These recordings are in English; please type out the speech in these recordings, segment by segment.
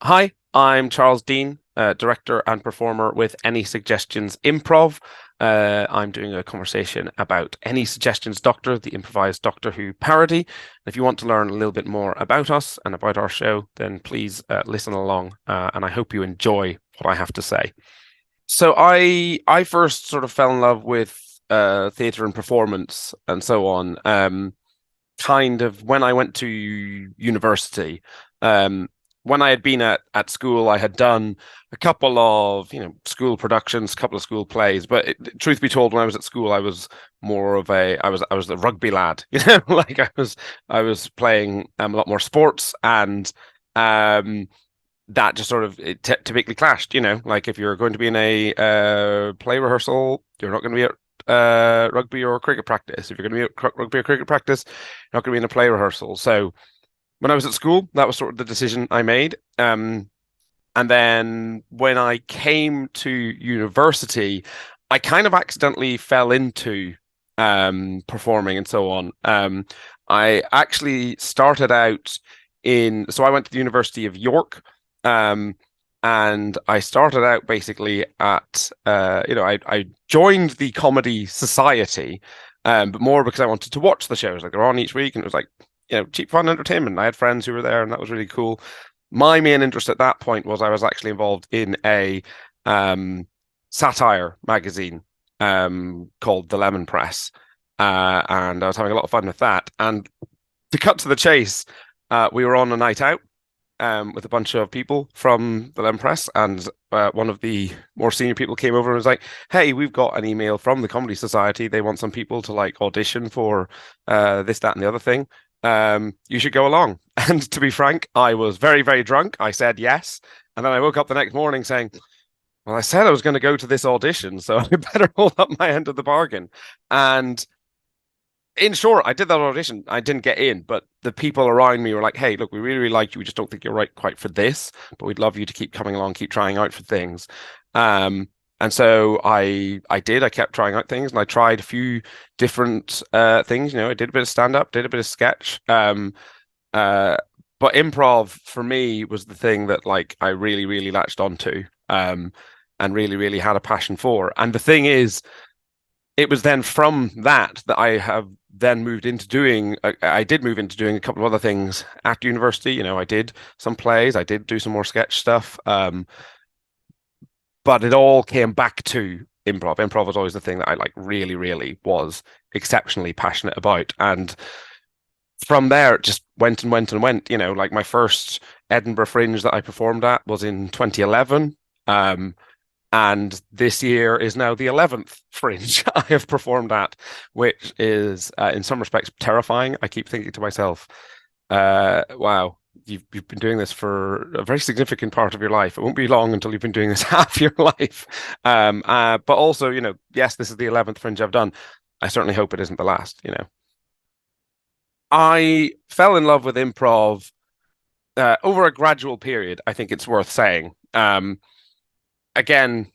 Hi, I'm Charles Deane, director and performer with Any Suggestions Improv. I'm doing a conversation about Any Suggestions Doctor, the improvised Doctor Who parody. And if you want to learn a little bit more about us and about our show, then please listen along, and I hope you enjoy what I have to say. So I first sort of fell in love with theatre and performance and so on, kind of when I went to university. Um, when I had been at school, I had done a couple of school productions, a couple of school plays. But truth be told, when I was at school, I was more of a I was the rugby lad, like I was playing a lot more sports, and um, that just sort of typically clashed. Like if you're going to be in a play rehearsal, you're not going to be at rugby or cricket practice. If you're going to be at rugby or cricket practice, you're not going to be in a play rehearsal. So when I was at school, that was sort of the decision I made. And then when I came to university, I kind of accidentally fell into performing and so on. I actually started out so I went to the University of York, um, and I started out basically at, I joined the Comedy Society, but more because I wanted to watch the shows. Like they're on each week, and it was like, cheap fun entertainment. I had friends who were there, and that was really cool. My main interest at that point was I was actually involved in a satire magazine called The Lemon Press, and I was having a lot of fun with that. And to cut to the chase, we were on a night out with a bunch of people from the Lemon Press, and one of the more senior people came over and was like, "Hey, we've got an email from the Comedy Society. They want some people to like audition for this, that, and the other thing. You should go along." And to be frank, I was very, very drunk. I said yes, and then I woke up the next morning saying, "Well, I said I was going to go to this audition, so I better hold up my end of the bargain." And in short, I did that audition. I didn't get in, but the people around me were like, "Hey, look, we really, really like you. We just don't think you're right quite for this, but we'd love you to keep coming along, keep trying out for things." And so I did. I kept trying out things, and I tried a few different things. I did a bit of stand up, did a bit of sketch. Uh, but improv for me was the thing that like I really, really latched onto, and really, really had a passion for. And the thing is, it was then from that I have then moved into doing. I did move into doing a couple of other things at university. I did some plays, I did do some more sketch stuff, but it all came back to improv. Improv was always the thing that I like really, really was exceptionally passionate about, and from there it just went and went and went. Like my first Edinburgh Fringe that I performed at was in 2011. And this year is now the 11th Fringe I have performed at, which is, in some respects, terrifying. I keep thinking to myself, wow, you've been doing this for a very significant part of your life. It won't be long until you've been doing this half your life. But also, yes, this is the 11th Fringe I've done. I certainly hope it isn't the last. I fell in love with improv over a gradual period, I think it's worth saying. Again,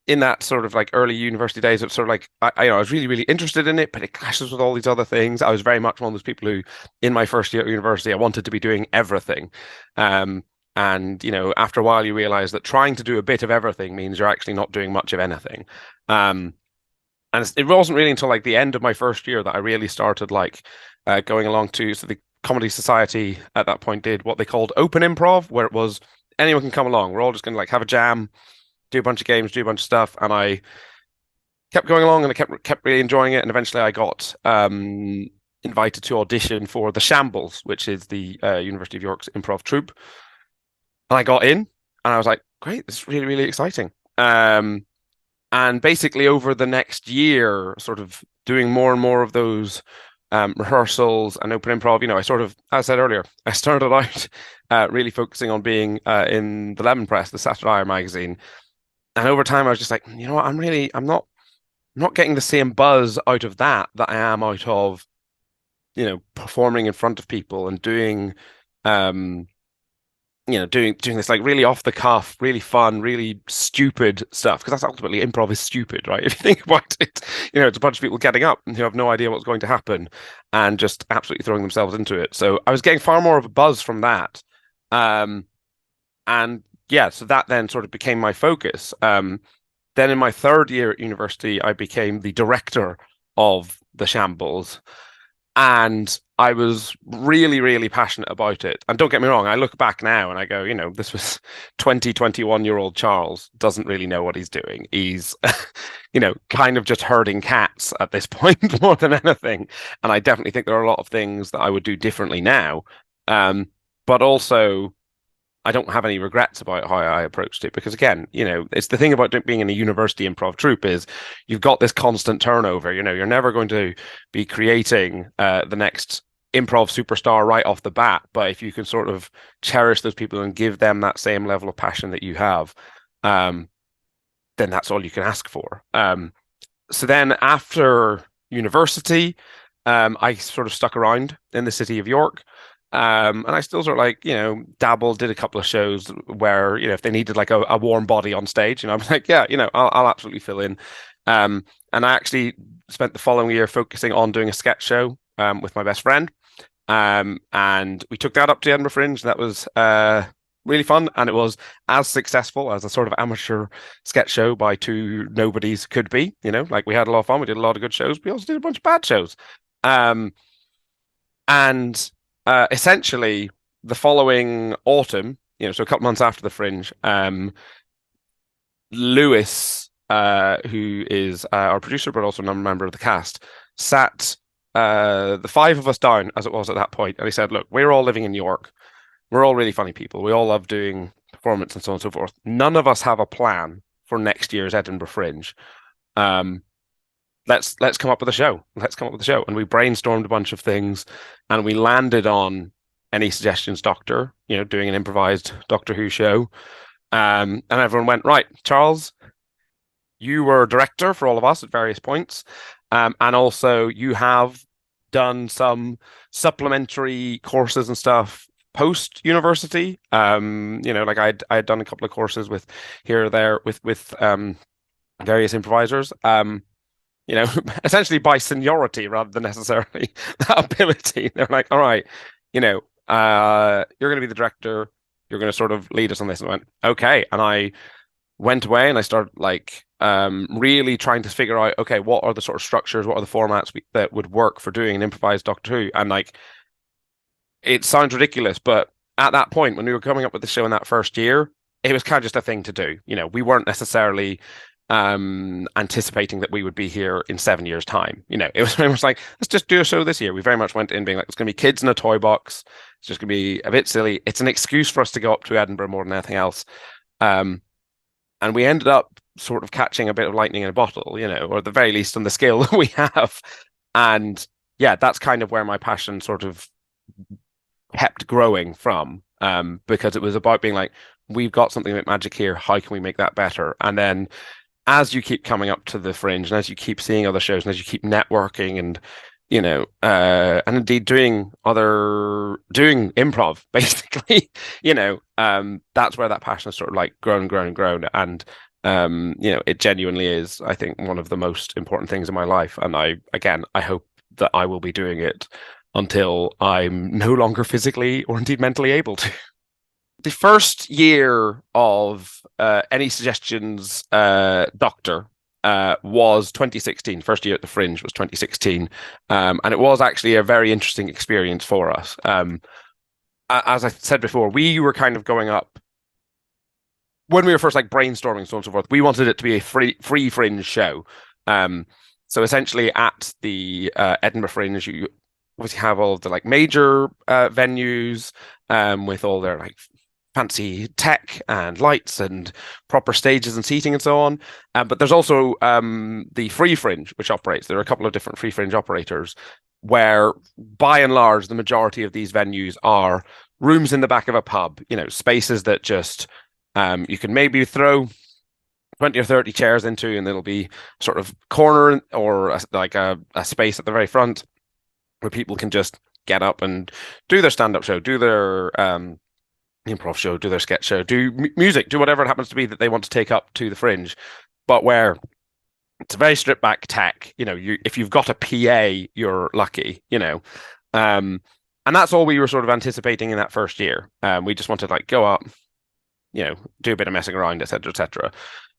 in that sort of like early university days, it's sort of like I was really, really interested in it, but it clashes with all these other things. I was very much one of those people who, in my first year at university, I wanted to be doing everything. And after a while, you realize that trying to do a bit of everything means you're actually not doing much of anything. And it wasn't really until like the end of my first year that I really started like going along to the Comedy Society at that point did what they called open improv, where it was anyone can come along. We're all just going to like have a jam, do a bunch of games, do a bunch of stuff, and I kept going along, and I kept really enjoying it. And eventually, I got invited to audition for the Shambles, which is the University of York's improv troupe, and I got in, and I was like, "Great, this is really, really exciting." And basically, over the next year, sort of doing more and more of those rehearsals and open improv. I sort of, as I said earlier, I started out really focusing on being in the Lemon Press, the satire magazine. And over time, I was just like, you know what? I'm not getting the same buzz out of that I am out of, performing in front of people and doing, doing this like really off the cuff, really fun, really stupid stuff. Because that's ultimately improv is stupid, right? If you think about it, it's a bunch of people getting up who have no idea what's going to happen and just absolutely throwing themselves into it. So I was getting far more of a buzz from that. Um, And yeah, so that then sort of became my focus. Then in my third year at university, I became the director of the Shambles. And I was really, really passionate about it. And don't get me wrong, I look back now and I go, this was 21-year-old Charles doesn't really know what he's doing. He's, kind of just herding cats at this point more than anything. And I definitely think there are a lot of things that I would do differently now. But also, I don't have any regrets about how I approached it because, again, it's the thing about being in a university improv troupe is you've got this constant turnover. You're never going to be creating the next improv superstar right off the bat. But if you can sort of cherish those people and give them that same level of passion that you have, then that's all you can ask for. So then after university, I sort of stuck around in the city of York. And I still sort of dabbled, did a couple of shows where, if they needed like a warm body on stage, I'm like, yeah, I'll absolutely fill in. And I actually spent the following year focusing on doing a sketch show with my best friend. And we took that up to the Edinburgh Fringe. That was really fun. And it was as successful as a sort of amateur sketch show by two nobodies could be. We had a lot of fun. We did a lot of good shows. We also did a bunch of bad shows. And essentially, the following autumn, so a couple months after the Fringe, Lewis, who is our producer but also a member of the cast, sat the five of us down, as it was at that point, and he said, "Look, we're all living in York. We're all really funny people. We all love doing performance and so on and so forth. None of us have a plan for next year's Edinburgh Fringe. Let's come up with a show. Let's come up with a show." And we brainstormed a bunch of things, and we landed on Any Suggestions, Doctor, doing an improvised Doctor Who show. And everyone went, "Right, Charles, you were director for all of us at various points. And also you have done some supplementary courses and stuff post university. Like I'd done a couple of courses with here or there with various improvisers. Essentially by seniority rather than necessarily that ability. They're like, all right, you're going to be the director. You're going to sort of lead us on this. And I went, okay. And I went away and I started really trying to figure out, okay, what are the sort of structures, what are the formats that would work for doing an improvised Doctor Who? And it sounds ridiculous, but at that point, when we were coming up with the show in that first year, it was kind of just a thing to do. We weren't necessarily anticipating that we would be here in 7 years' time. It was very much like, let's just do a show this year. We very much went in being like, it's going to be kids in a toy box. It's just going to be a bit silly. It's an excuse for us to go up to Edinburgh more than anything else. And we ended up sort of catching a bit of lightning in a bottle, or at the very least on the scale that we have. And yeah, that's kind of where my passion sort of kept growing from, because it was about being like, we've got something about magic here. How can we make that better? And then as you keep coming up to the Fringe and as you keep seeing other shows and as you keep networking and, and indeed doing improv, basically, that's where that passion has sort of grown and grown and grown. And, it genuinely is, I think, one of the most important things in my life. And I hope that I will be doing it until I'm no longer physically or indeed mentally able to. The first year of Any Suggestions Doctor was 2016. First year at the Fringe was 2016. And it was actually a very interesting experience for us. As I said before, we were kind of going up when we were first brainstorming, so on and so forth. We wanted it to be a free Fringe show. So essentially at the Edinburgh Fringe, you obviously have all of the major venues with all their fancy tech and lights and proper stages and seating and so on. But there's also the Free Fringe, which operates. There are a couple of different Free Fringe operators where, by and large, the majority of these venues are rooms in the back of a pub, spaces that just you can maybe throw 20 or 30 chairs into, and it'll be sort of corner or a space at the very front where people can just get up and do their stand-up show, do their improv show, do their sketch show, do music, do whatever it happens to be that they want to take up to the Fringe, but where it's a very stripped back tech. If you've got a PA, you're lucky. And that's all we were sort of anticipating in that first year. We just wanted to go up, do a bit of messing around, etc., etc.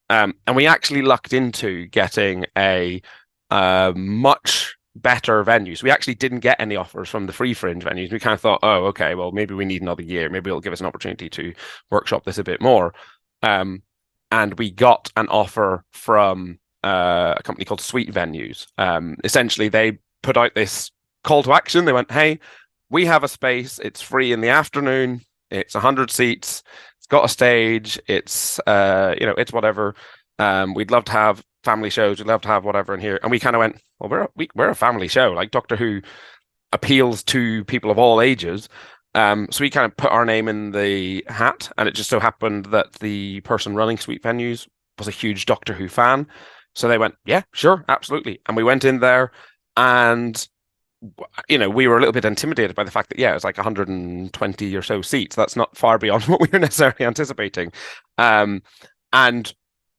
And we actually lucked into getting a much better venues. We actually didn't get any offers from the free fringe venues. We kind of thought, oh, okay, well, maybe we need another year. Maybe it'll give us an opportunity to workshop this a bit more. And we got an offer from a company called Sweet Venues. Essentially, they put out this call to action. They went, hey, we have a space. It's free in the afternoon. It's 100 seats. It's got a stage. It's it's whatever. We'd love to have family shows. We'd love to have whatever in here. And we kind of went, well, we're a family show. Like Doctor Who appeals to people of all ages. So we kind of put our name in the hat, and it just so happened that the person running Sweet Venues was a huge Doctor Who fan. So they went, yeah, sure, absolutely. And we went in there, and we were a little bit intimidated by the fact that, it was like 120 or so seats. That's not far beyond what we were necessarily anticipating. And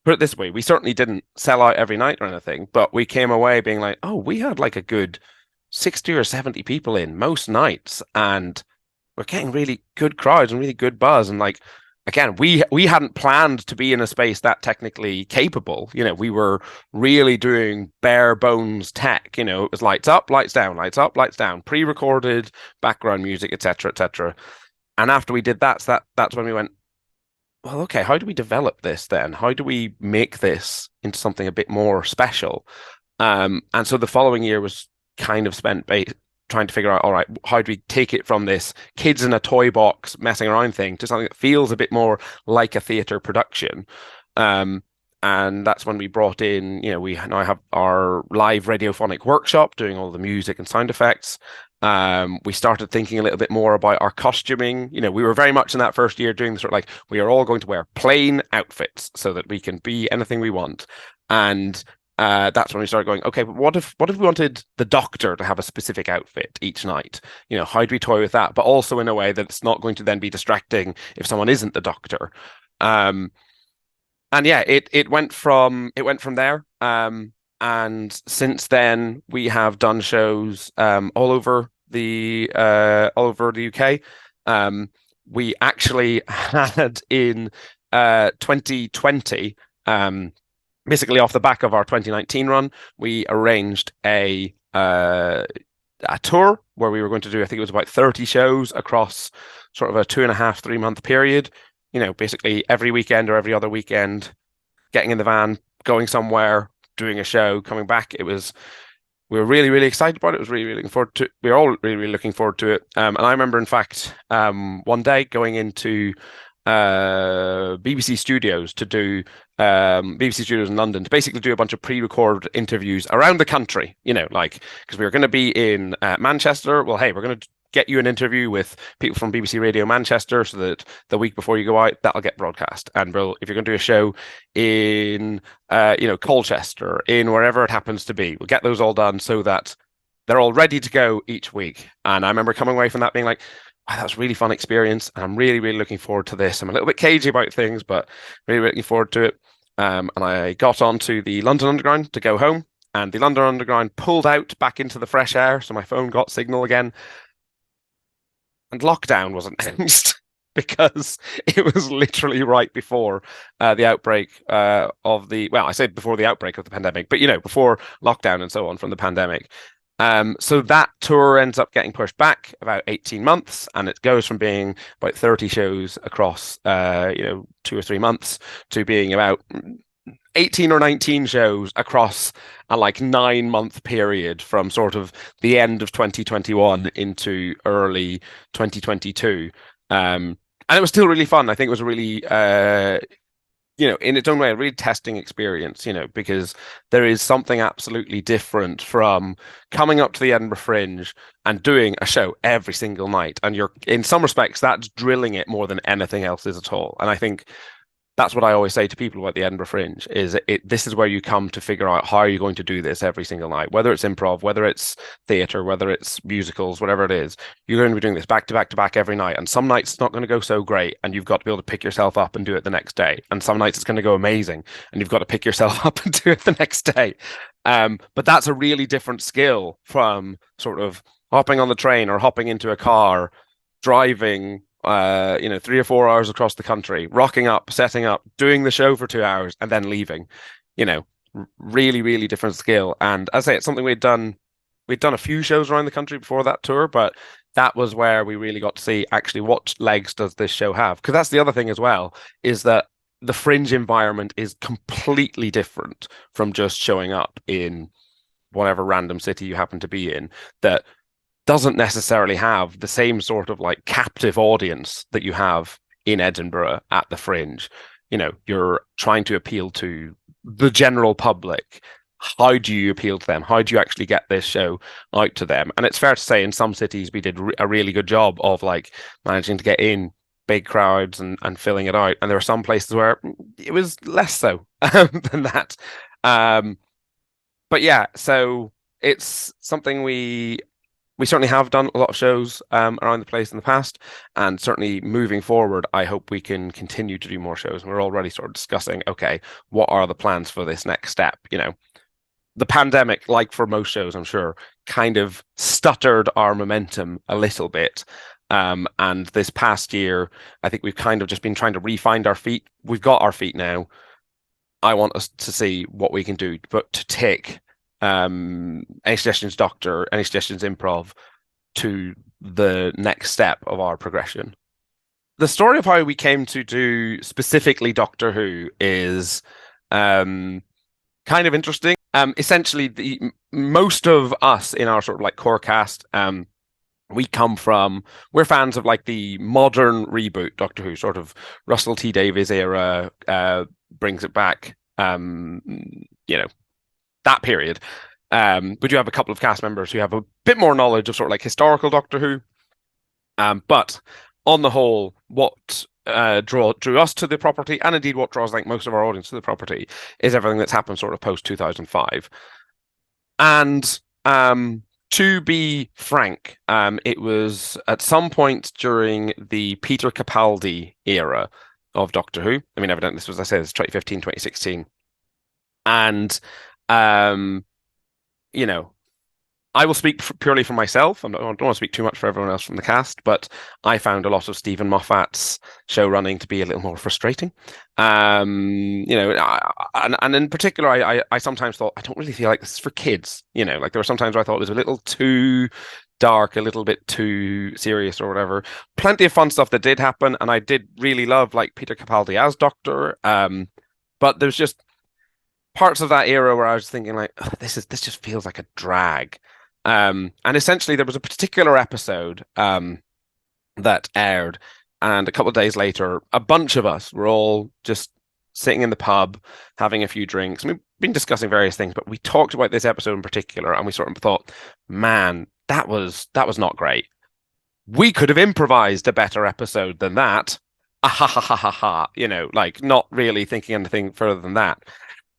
put it this way, we certainly didn't sell out every night or anything, but we came away being like, oh, we had like a good 60 or 70 people in most nights, and we're getting really good crowds and really good buzz. And like, again, we hadn't planned to be in a space that technically capable. We were really doing bare bones tech. It was lights up, lights down, lights up, lights down, pre-recorded background music, etc., etc. And after we did that, that's when we went, well, okay, how do we develop this then? How do we make this into something a bit more special? And so the following year was kind of spent trying to figure out, all right, how do we take it from this kids in a toy box messing around thing to something that feels a bit more like a theatre production? And that's when we brought in, we now have our live radiophonic workshop doing all the music and sound effects. We started thinking a little bit more about our costuming. We were very much in that first year doing the sort of like, we are all going to wear plain outfits so that we can be anything we want. And that's when we started going, okay, but what if we wanted the Doctor to have a specific outfit each night? How do we toy with that? But also in a way that it's not going to then be distracting if someone isn't the Doctor. And yeah, it went from there. And since then we have done shows all over the UK. We actually had in 2020. Basically, off the back of our 2019 run, we arranged a tour where we were going to do, I think it was about 30 shows across sort of a 2.5, 3 month period. Basically every weekend or every other weekend, getting in the van, going somewhere, doing a show, coming back. We were really, really excited about it. It was really, really looking forward to it. We were all really, really looking forward to it. And I remember, in fact, one day going into BBC Studios to do BBC Studios in London to basically do a bunch of pre-recorded interviews around the country, because we were going to be in Manchester. Well, hey, we're going to get you an interview with people from BBC Radio Manchester so that the week before you go out, that'll get broadcast. And if you're going to do a show in, Colchester, in wherever it happens to be, we'll get those all done so that they're all ready to go each week. And I remember coming away from that being like, wow, that was a really fun experience. And I'm really, really looking forward to this. I'm a little bit cagey about things, but really, really looking forward to it. And I got onto the London Underground to go home, and the London Underground pulled out back into the fresh air. So my phone got signal again. And lockdown was announced because it was literally right before the outbreak I say before the outbreak of the pandemic, but before lockdown and so on from the pandemic. So that tour ends up getting pushed back about 18 months, and it goes from being about 30 shows across 2 or 3 months to being about 18 or 19 shows across a 9-month period from sort of the end of 2021 into early 2022. And it was still really fun. I think it was a really in its own way, a really testing experience, because there is something absolutely different from coming up to the Edinburgh Fringe and doing a show every single night. And in some respects, that's drilling it more than anything else is at all. And I think that's what I always say to people about the Edinburgh Fringe is this is where you come to figure out how you're going to do this every single night, whether it's improv, whether it's theatre, whether it's musicals, whatever it is. You're going to be doing this back to back to back every night. And some nights it's not going to go so great, and you've got to be able to pick yourself up and do it the next day. And some nights it's going to go amazing, and you've got to pick yourself up and do it the next day. But that's a really different skill from sort of hopping on the train or hopping into a car, driving 3 or 4 hours across the country, rocking up, setting up, doing the show for 2 hours, and then leaving. Really, really different skill. And as I say, it's something we'd done. We'd done a few shows around the country before that tour, but that was where we really got to see actually what legs does this show have. Because that's the other thing as well, is that the Fringe environment is completely different from just showing up in whatever random city you happen to be in. That doesn't necessarily have the same sort of like captive audience that you have in Edinburgh at the Fringe. You're trying to appeal to the general public. How do you appeal to them? How do you actually get this show out to them? And it's fair to say in some cities we did a really good job of like managing to get in big crowds and filling it out. And there are some places where it was less so than that. But yeah, so it's something we certainly have done a lot of shows around the place in the past, and certainly moving forward, I hope we can continue to do more shows. We're already sort of discussing, okay, what are the plans for this next step? The pandemic, like for most shows, I'm sure, kind of stuttered our momentum a little bit. And this past year, I think we've kind of just been trying to re-find our feet. We've got our feet now. I want us to see what we can do, but to take Any Suggestions Doctor, Any Suggestions Improv to the next step of our progression. The story of how we came to do specifically Doctor Who is kind of interesting. Essentially, most of us in our sort of like core cast, we're fans of like the modern reboot Doctor Who, sort of Russell T Davies era, brings it back, that period. We do have a couple of cast members who have a bit more knowledge of sort of like historical Doctor Who. But on the whole, what drew us to the property, and indeed what draws like most of our audience to the property, is everything that's happened sort of post 2005. And to be frank, it was at some point during the Peter Capaldi era of Doctor Who. I mean, evidently this was, as I said, it's 2015, 2016. And I will speak purely for myself. I don't want to speak too much for everyone else from the cast, but I found a lot of Stephen Moffat's show running to be a little more frustrating. And in particular, I sometimes thought, I don't really feel like this is for kids. Like there were some times where I thought it was a little too dark, a little bit too serious or whatever. Plenty of fun stuff that did happen, and I did really love like Peter Capaldi as Doctor. But there's just parts of that era where I was thinking like, oh, this just feels like a drag. And essentially there was a particular episode that aired, and a couple of days later, a bunch of us were all just sitting in the pub, having a few drinks. We've been discussing various things, but we talked about this episode in particular, and we sort of thought, man, that was not great. We could have improvised a better episode than that. Ah, ha ha ha ha ha. Like not really thinking anything further than that.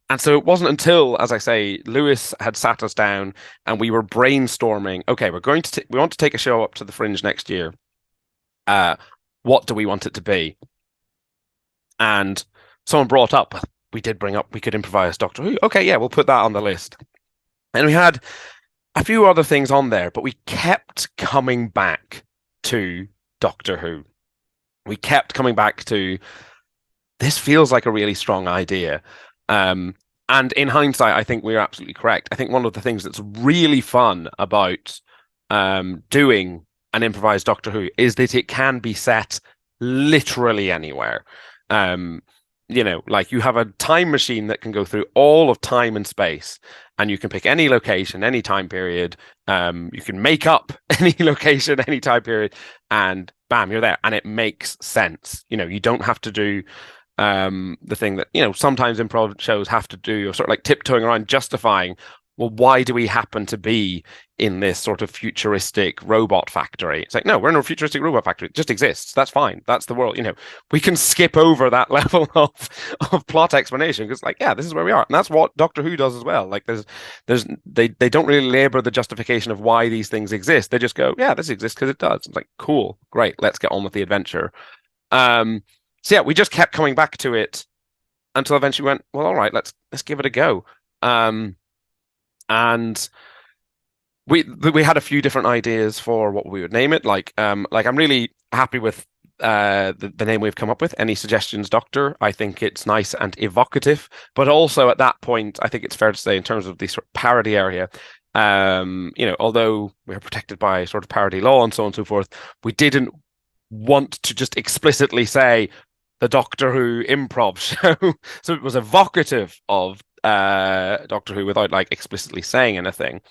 And so it wasn't until, as I say, Lewis had sat us down and we were brainstorming, okay, we want to take a show up to the Fringe next year. What do we want it to be? And someone brought up, we could improvise Doctor Who. Okay, yeah, we'll put that on the list. And we had a few other things on there, but we kept coming back to Doctor Who. We kept coming back to, this feels like a really strong idea. And in hindsight, I think we're absolutely correct. I think one of the things that's really fun about doing an improvised Doctor Who is that it can be set literally anywhere. Like you have a time machine that can go through all of time and space, and you can pick any location, any time period. You can make up any location, any time period, and bam, you're there. And it makes sense. You don't have to do the thing that sometimes improv shows have to do, or sort of like tiptoeing around justifying, well, why do we happen to be in this sort of futuristic robot factory? It's like, no, we're in a futuristic robot factory. It just exists. That's fine. That's the world. We can skip over that level of plot explanation because, like, yeah, this is where we are, and that's what Doctor Who does as well. Like, they don't really labor the justification of why these things exist. They just go, yeah, this exists because it does. It's like, cool, great, let's get on with the adventure. So yeah, we just kept coming back to it until eventually we went, well, all right, let's give it a go. And we had a few different ideas for what we would name it. Like I'm really happy with the name we've come up with, Any Suggestions Doctor. I think it's nice and evocative, but also at that point, I think it's fair to say, in terms of the sort of parody area, although we're protected by sort of parody law and so on and so forth, we didn't want to just explicitly say the Doctor Who improv show. So it was evocative of Doctor Who without like explicitly saying anything.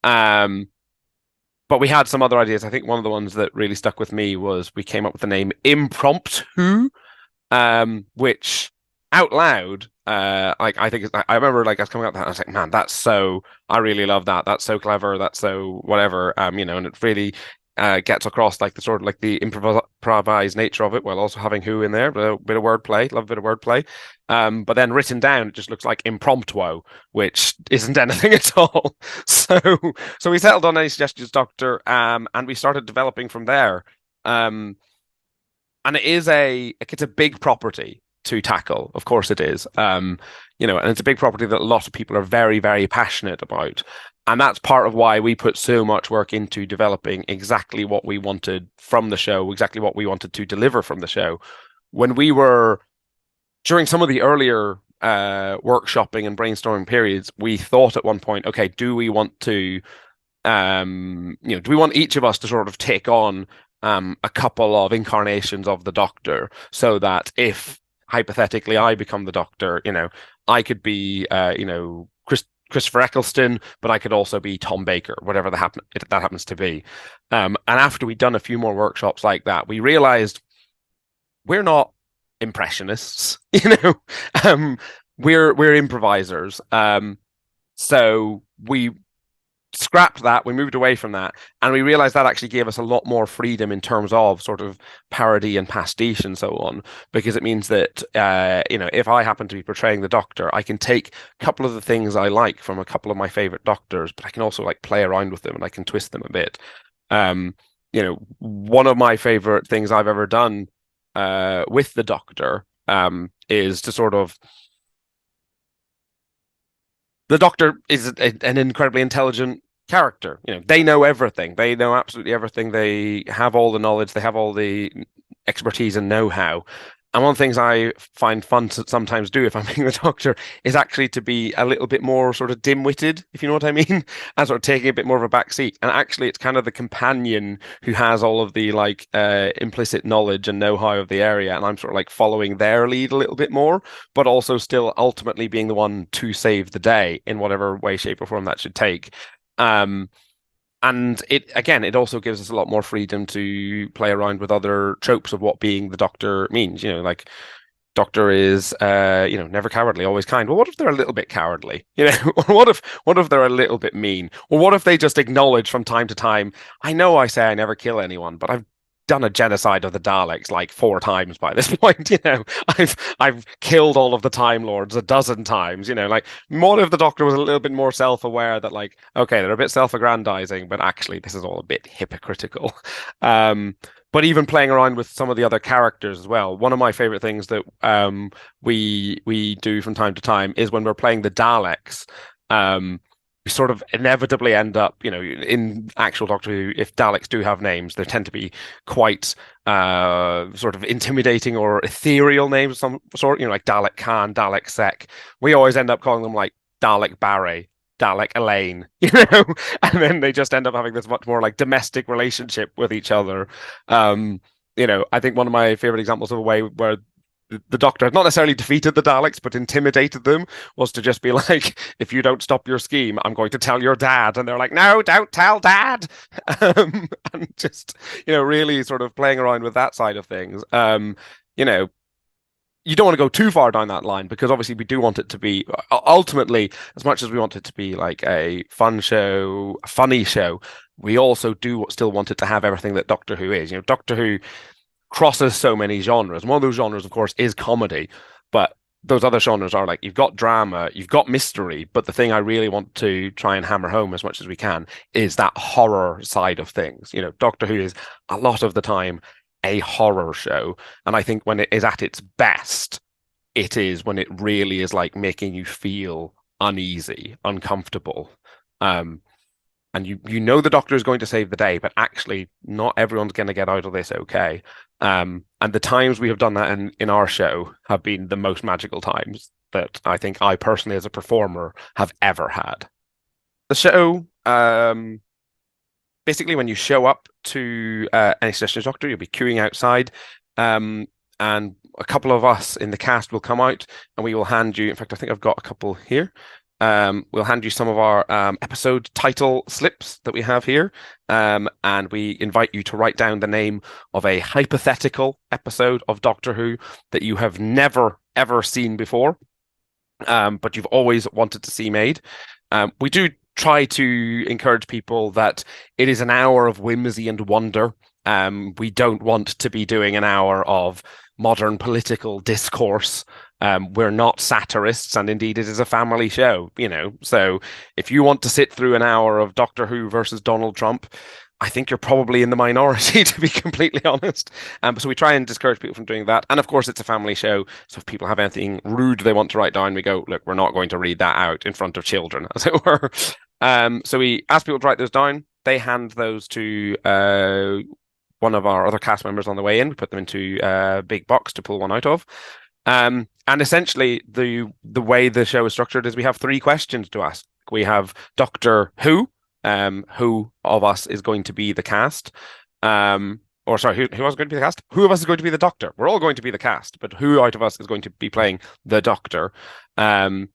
But we had some other ideas. I think one of the ones that really stuck with me was we came up with the name Impromptu, which out loud, I think I remember like I was coming up with that and I was like, man, I really love that. That's so clever. That's so whatever. And it really gets across like the sort of like the improvised nature of it while also having who in there, but a bit of wordplay, love a bit of wordplay. But then written down, it just looks like impromptu, which isn't anything at all. So we settled on Any Suggestions Doctor, and we started developing from there. And it's a big property to tackle. Of course it is. And it's a big property that a lot of people are very, very passionate about. And that's part of why we put so much work into developing exactly what we wanted from the show, exactly what we wanted to deliver from the show. When we were, during some of the earlier workshopping and brainstorming periods, we thought at one point, okay, do we want each of us to sort of take on a couple of incarnations of the Doctor, so that if hypothetically I become the Doctor, I could be, Christopher Eccleston, but I could also be Tom Baker, whatever that happens to be. And after we'd done a few more workshops like that, we realized we're not impressionists, we're improvisers. So we scrapped that, we moved away from that, and we realized that actually gave us a lot more freedom in terms of sort of parody and pastiche and so on, because it means that if I happen to be portraying the Doctor, I can take a couple of the things I like from a couple of my favorite Doctors, but I can also like play around with them and I can twist them a bit. One of my favorite things I've ever done with the Doctor is to sort of, the Doctor is an incredibly intelligent character. They know everything. They know absolutely everything. They have all the knowledge. They have all the expertise and know-how. And one of the things I find fun to sometimes do if I'm being the Doctor is actually to be a little bit more sort of dim-witted, if you know what I mean, and sort of taking a bit more of a back seat. And actually, it's kind of the companion who has all of the like implicit knowledge and know-how of the area, and I'm sort of like following their lead a little bit more, but also still ultimately being the one to save the day in whatever way, shape, or form that should take. And it also gives us a lot more freedom to play around with other tropes of what being the Doctor means. Like Doctor is never cowardly, always kind. Well, what if they're a little bit cowardly? Or what if they're a little bit mean? Or what if they just acknowledge from time to time, I know I say I never kill anyone, but I've done a genocide of the Daleks like 4 times by this point. I've killed all of the Time Lords a dozen times. Like, what if the Doctor was a little bit more self-aware that, like, okay, they're a bit self-aggrandizing, but actually this is all a bit hypocritical. But even playing around with some of the other characters as well. One of my favorite things that we do from time to time is when we're playing the Daleks. We sort of inevitably end up, in actual Doctor Who, if Daleks do have names, they tend to be quite sort of intimidating or ethereal names of some sort, like Dalek Khan, Dalek Sek. We always end up calling them like Dalek Barry, Dalek Elaine, and then they just end up having this much more like domestic relationship with each other. I think one of my favorite examples of a way where the Doctor had not necessarily defeated the Daleks, but intimidated them, was to just be like, if you don't stop your scheme, I'm going to tell your dad. And they're like, no, don't tell dad. And just, really sort of playing around with that side of things. You don't want to go too far down that line, because obviously we do want it to be, ultimately, as much as we want it to be like a fun show, a funny show, we also do still want it to have everything that Doctor Who is. Doctor Who crosses so many genres. One of those genres, of course, is comedy, but those other genres are like, you've got drama, you've got mystery, but the thing I really want to try and hammer home as much as we can is that horror side of things. Doctor Who is a lot of the time a horror show, and I think when it is at its best, it is when it really is like making you feel uneasy, uncomfortable. and you know the Doctor is going to save the day, but actually not everyone's going to get out of this okay. And the times we have done that in our show have been the most magical times that I think I personally, as a performer, have ever had. The show, basically, when you show up to any Suggestions Doctor, you'll be queuing outside, and a couple of us in the cast will come out, and we will hand you. In fact, I think I've got a couple here. We'll hand you some of our episode title slips that we have here, and we invite you to write down the name of a hypothetical episode of Doctor Who that you have never, ever seen before, but you've always wanted to see made. We do try to encourage people that it is an hour of whimsy and wonder. We don't want to be doing an hour of modern political discourse. We're not satirists, and indeed it is a family show, So if you want to sit through an hour of Doctor Who versus Donald Trump, I think you're probably in the minority, to be completely honest. So we try and discourage people from doing that. And of course, it's a family show. So if people have anything rude they want to write down, we go, look, we're not going to read that out in front of children, as it were. So we ask people to write those down. They hand those to one of our other cast members on the way in. We put them into a big box to pull one out of. And essentially, the way the show is structured is we have 3 questions to ask. We have Doctor Who of us is going to be the cast. Or sorry, who is going to be the cast? Who of us is going to be the Doctor? We're all going to be the cast, but who out of us is going to be playing the Doctor? We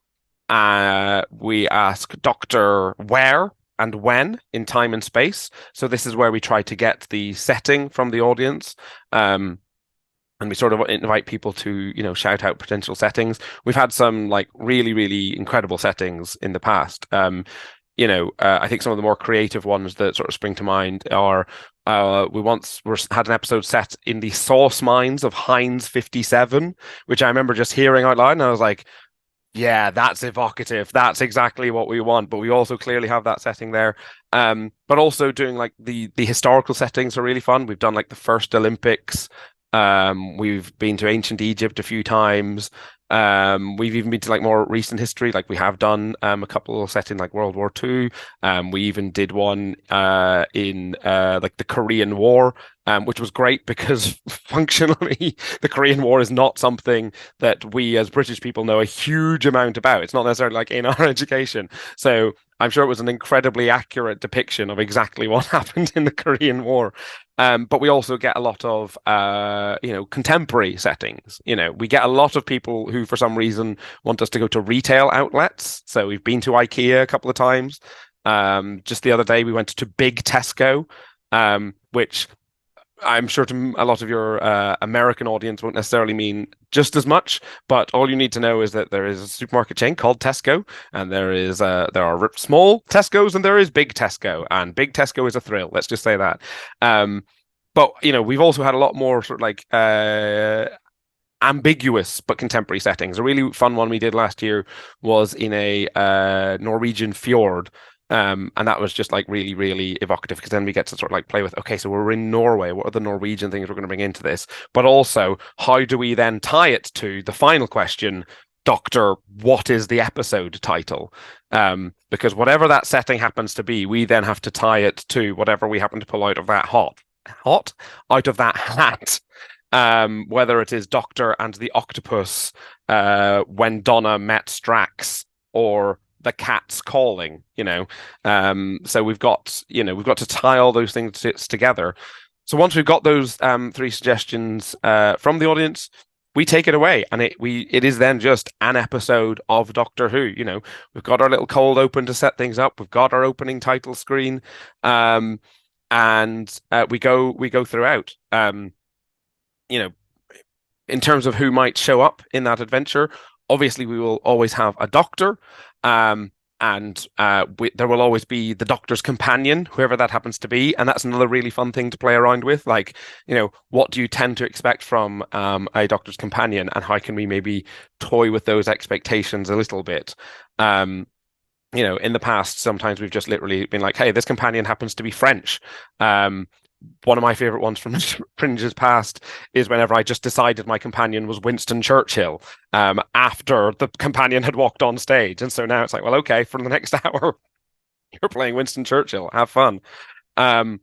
ask Doctor where and when in time and space. So this is where we try to get the setting from the audience. And we sort of invite people to, shout out potential settings. We've had some like really, really incredible settings in the past. I think some of the more creative ones that sort of spring to mind are we once had an episode set in the sauce mines of Heinz 57, which I remember just hearing out loud, and I was like, yeah, that's evocative. That's exactly what we want. But we also clearly have that setting there. But also doing like the historical settings are really fun. We've done like the first Olympics. We've been to ancient Egypt a few times. We've even been to like more recent history, like we have done a couple set in like World War II. We even did one in like the Korean War, which was great because functionally the Korean War is not something that we as British people know a huge amount about. It's not necessarily like in our education. So I'm sure it was an incredibly accurate depiction of exactly what happened in the Korean War. But we also get a lot of, contemporary settings. We get a lot of people who, for some reason, want us to go to retail outlets. So we've been to IKEA a couple of times. Just the other day, we went to Big Tesco, which I'm sure to a lot of your American audience won't necessarily mean just as much, but all you need to know is that there is a supermarket chain called Tesco, and there are small Tesco's and there is Big Tesco, and Big Tesco is a thrill. Let's just say that. But we've also had a lot more sort of like ambiguous but contemporary settings. A really fun one we did last year was in a Norwegian fjord. And that was just like really, really evocative because then we get to sort of like play with, okay, so we're in Norway. What are the Norwegian things we're going to bring into this? But also, how do we then tie it to the final question, Doctor, what is the episode title? Because whatever that setting happens to be, we then have to tie it to whatever we happen to pull out of that out of that hat. Whether it is Doctor and the Octopus, when Donna met Strax, or the cat's calling, so we've got to tie all those things together. So once we've got those 3 suggestions from the audience, we take it away, and it is then just an episode of Doctor Who. We've got our little cold open to set things up. We've got our opening title screen, and we go throughout. In terms of who might show up in that adventure, obviously we will always have a Doctor. And there will always be the Doctor's companion, whoever that happens to be, and that's another really fun thing to play around with. Like, what do you tend to expect from a Doctor's companion, and how can we maybe toy with those expectations a little bit? In the past, sometimes we've just literally been like, hey, this companion happens to be French. One of my favorite ones from Fringe's past is whenever I just decided my companion was Winston Churchill after the companion had walked on stage. And so now it's like, well, okay, for the next hour, You're playing Winston Churchill. Have fun. Um,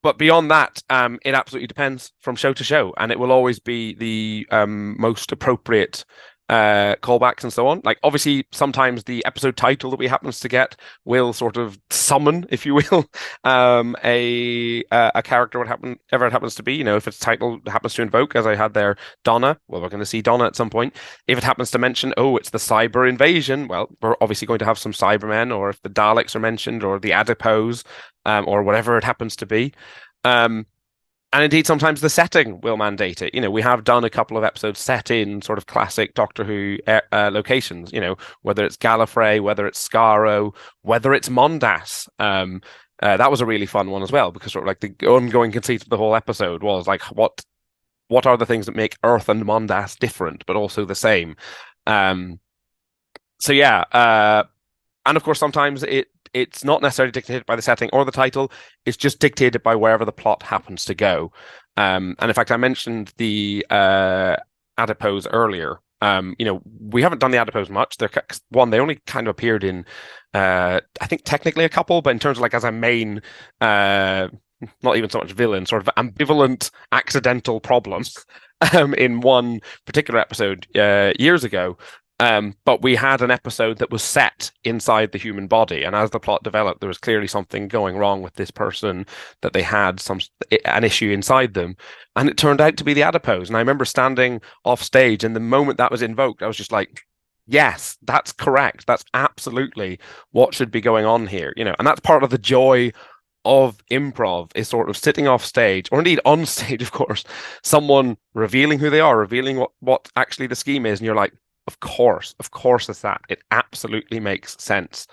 but beyond that, it absolutely depends from show to show, and it will always be the most appropriate callbacks and so on. Like obviously, sometimes the episode title that we happens to get will sort of summon, if you will, a character whatever it happens to be. You know, if its title happens to invoke, as I had there, Donna. Well, we're going to see Donna at some point. If it happens to mention, oh, it's the cyber invasion. Well, we're obviously going to have some Cybermen, or if the Daleks are mentioned, or the Adipose, or whatever it happens to be. And indeed, sometimes the setting will mandate it. You know, we have done a couple of episodes set in sort of classic Doctor Who locations, you know, whether it's Gallifrey, whether it's Skaro, whether it's Mondas. That was a really fun one as well, because sort of like the ongoing conceit of the whole episode was like, what are the things that make Earth and Mondas different, but also the same? So yeah, and of course, sometimes it's not necessarily dictated by the setting or the title. It's just dictated by wherever the plot happens to go. And in fact, I mentioned the Adipose earlier. You know, we haven't done the Adipose much. They only kind of appeared in, I think technically a couple, but in terms of like as a main, not even so much villain, sort of ambivalent accidental problems in one particular episode years ago. But we had an episode that was set inside the human body, and as the plot developed, there was clearly something going wrong with this person, that they had an issue inside them, and it turned out to be the Adipose. And I remember standing off stage, and the moment that was invoked, I was just like, yes, that's correct. That's absolutely what should be going on here, you know. And that's part of the joy of improv, is sort of sitting off stage, or indeed on stage, of course, someone revealing who they are, revealing what actually the scheme is, and you're like, of course it's that. It absolutely makes sense.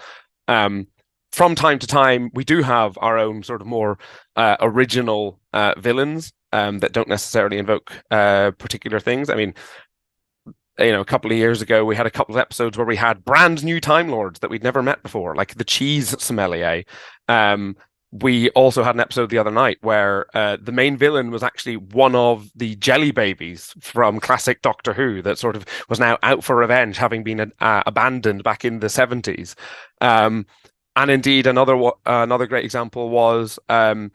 From time to time, we do have our own sort of more original villains that don't necessarily invoke particular things. I mean, you know, a couple of years ago, we had a couple of episodes where we had brand new Time Lords that we'd never met before, like the cheese sommelier. We also had an episode the other night where the main villain was actually one of the jelly babies from classic Doctor Who that sort of was now out for revenge, having been abandoned back in the 70s. And indeed, another great example was, I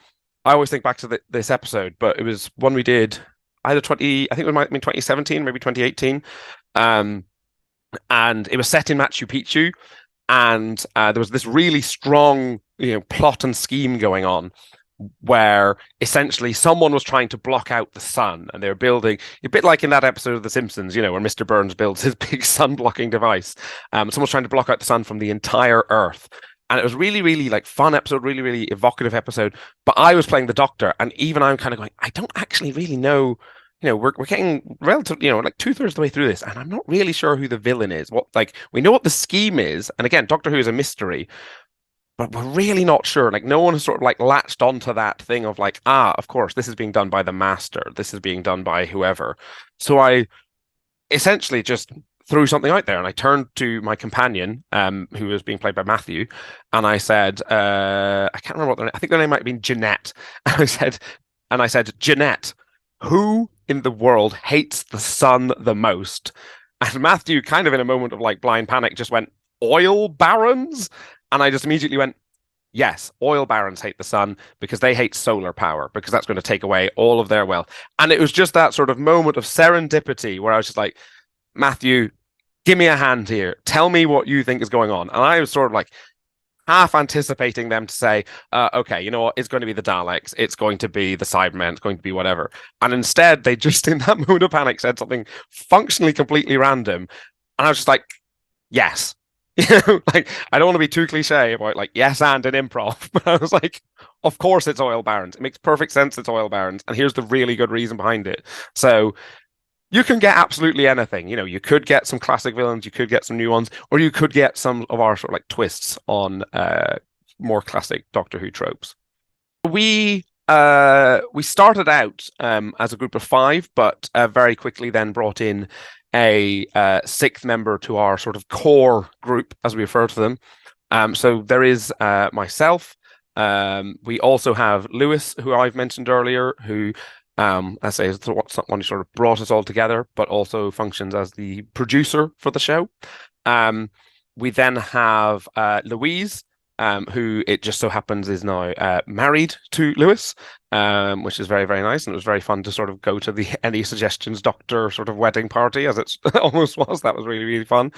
always think back to this episode, but it was one we did either I think it might have been 2017, maybe 2018. And it was set in Machu Picchu. And there was this really strong, you know, plot and scheme going on, where essentially someone was trying to block out the sun, and they were building a bit like in that episode of The Simpsons, you know, where Mr. Burns builds his big sun blocking device. Someone's trying to block out the sun from the entire Earth. And it was really, really like fun episode, really, really evocative episode. But I was playing the Doctor, and even I'm kind of going, I don't actually really know. You know, we're getting relatively, you know, like 2/3 of the way through this, and I'm not really sure who the villain is. We know what the scheme is, and again, Doctor Who is a mystery, but we're really not sure. Like, no one has sort of like latched onto that thing of like, of course, this is being done by the Master. This is being done by whoever. So I essentially just threw something out there, and I turned to my companion, who was being played by Matthew, and I said, I can't remember what their name. I think their name might have been Jeanette. And I said, Jeanette, who in the world hates the sun the most? And Matthew, kind of in a moment of like blind panic, just went, oil barons? And I just immediately went, yes, oil barons hate the sun because they hate solar power, because that's going to take away all of their wealth. And it was just that sort of moment of serendipity where I was just like, Matthew, give me a hand here. Tell me what you think is going on. And I was sort of like half anticipating them to say, okay, you know what, it's going to be the Daleks, it's going to be the Cybermen, it's going to be whatever. And instead, they just, in that moment of panic, said something functionally completely random. And I was just like, yes. You know, like, I don't want to be too cliche about like, yes, and in improv, but I was like, of course it's oil barons. It makes perfect sense it's oil barons. And here's the really good reason behind it. So you can get absolutely anything. You know, you could get some classic villains, you could get some new ones, or you could get some of our sort of like twists on more classic Doctor Who tropes. We started out as a group of 5, but very quickly then brought in a 6th member to our sort of core group, as we refer to them. So there is myself. We also have Lewis, who I've mentioned earlier, who I say is someone who sort of brought us all together, but also functions as the producer for the show. We then have Louise, who it just so happens is now married to Lewis, which is very, very nice. And it was very fun to sort of go to the Any Suggestions Doctor sort of wedding party, as it almost was. That was really, really fun.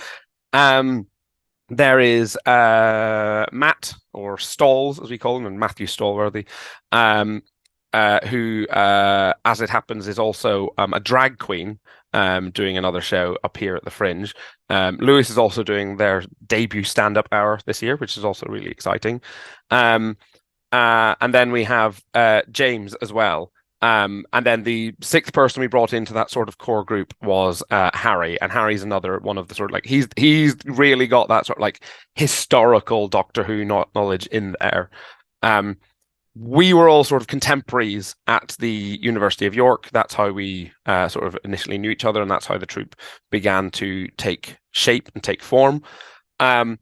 There is Matt, or Stalls, as we call him, and Matthew Stallworthy, who, as it happens, is also a drag queen doing another show up here at the Fringe. Lewis is also doing their debut stand-up hour this year, which is also really exciting. And then we have James as well. And then the sixth person we brought into that sort of core group was Harry, and Harry's another one of the sort of like he's really got that sort of like historical Doctor Who knowledge in there. We were all sort of contemporaries at the University of York. That's how we sort of initially knew each other, and that's how the troupe began to take shape and take form. And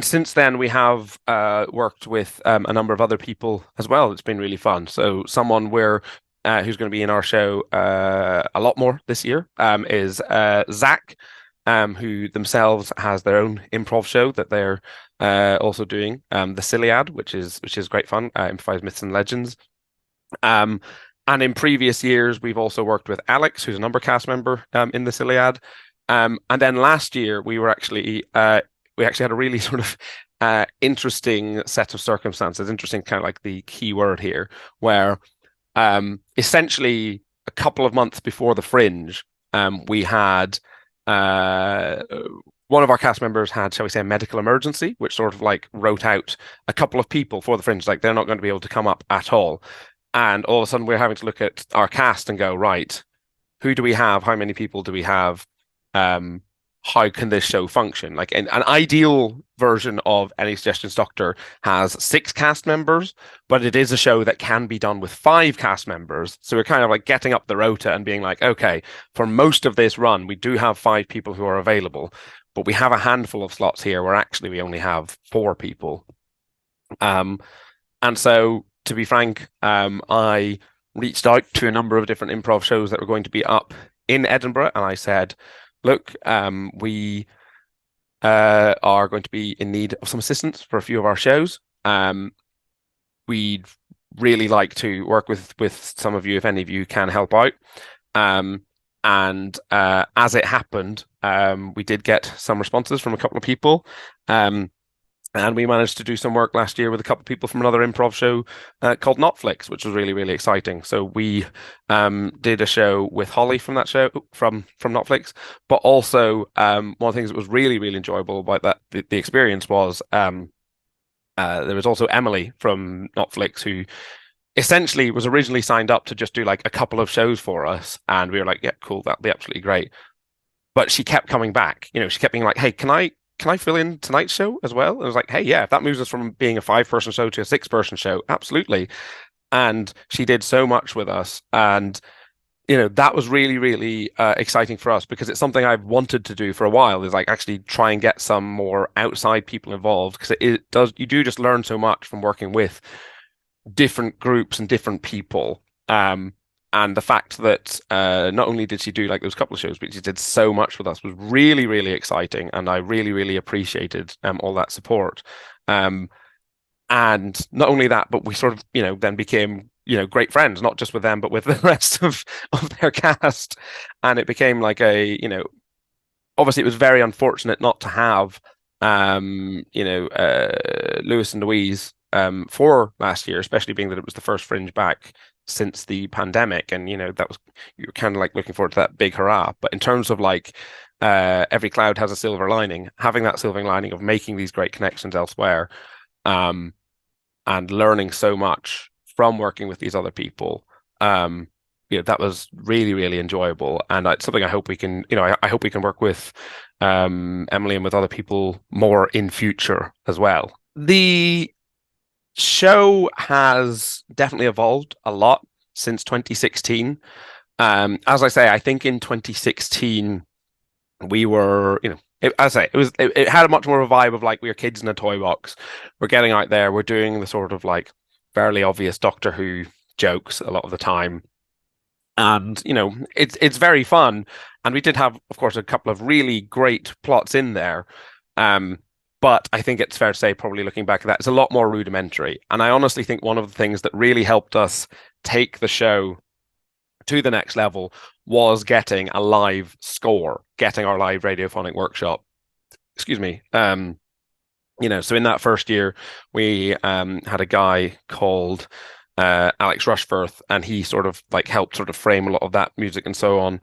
since then, we have worked with a number of other people as well. It's been really fun. So someone who's going to be in our show a lot more this year is Zach, who themselves has their own improv show that they're also doing, the Ciliad, which is great fun, Improvised Myths and Legends. And in previous years, we've also worked with Alex, who's a number cast member in the Ciliad. And then last year, we actually had a really sort of interesting set of circumstances, interesting kind of like the key word here, where essentially a couple of months before the Fringe, we had one of our cast members had, shall we say, a medical emergency, which sort of like wrote out a couple of people for the Fringe, like they're not going to be able to come up at all. And all of a sudden we're having to look at our cast and go, right, who do we have? How many people do we have? How can this show function? Like an ideal version of Any Suggestions Doctor has 6 cast members, but it is a show that can be done with 5 cast members. So we're kind of like getting up the rota and being like, okay, for most of this run, we do have 5 people who are available, but we have a handful of slots here where actually we only have 4 people. And so, to be frank, I reached out to a number of different improv shows that were going to be up in Edinburgh, and I said, look, we are going to be in need of some assistance for a few of our shows. We'd really like to work with some of you, if any of you can help out. And as it happened, we did get some responses from a couple of people. And we managed to do some work last year with a couple of people from another improv show called Netflix, which was really, really exciting. So we did a show with Holly from that show, from Netflix. But also, one of the things that was really, really enjoyable about that, the experience was there was also Emily from Netflix, who essentially was originally signed up to just do like a couple of shows for us. And we were like, yeah, cool, that'd be absolutely great. But she kept coming back. You know, she kept being like, hey, can I fill in tonight's show as well? And I was like, hey, yeah, if that moves us from being a 5-person show to a 6-person show, absolutely. And she did so much with us. And, you know, that was really, really exciting for us, because it's something I've wanted to do for a while, is like actually try and get some more outside people involved, because you do just learn so much from working with different groups and different people. And the fact that not only did she do like those couple of shows, but she did so much with us was really, really exciting. And I really, really appreciated all that support. And not only that, but we sort of, you know, then became, you know, great friends, not just with them, but with the rest of their cast. And it became like a, you know, obviously it was very unfortunate not to have, you know, Lewis and Louise for last year, especially being that it was the first Fringe back since the pandemic, and you know that was, you're kind of like looking forward to that big hurrah. But in terms of like every cloud has a silver lining, having that silver lining of making these great connections elsewhere, and learning so much from working with these other people, you know, that was really, really enjoyable. And it's something I hope we can, you know, I hope we can work with Emily and with other people more in future as well. The show has definitely evolved a lot since 2016. As I say, I think in 2016 we were, you know, it had a much more of a vibe of like we were kids in a toy box. We're getting out there, we're doing the sort of like fairly obvious Doctor Who jokes a lot of the time, and you know it's very fun. And we did have, of course, a couple of really great plots in there. But I think it's fair to say, probably looking back at that, it's a lot more rudimentary. And I honestly think one of the things that really helped us take the show to the next level was getting a live score, getting our live radiophonic workshop. Excuse me. So in that first year, we had a guy called Alex Rushforth, and he sort of like helped sort of frame a lot of that music and so on.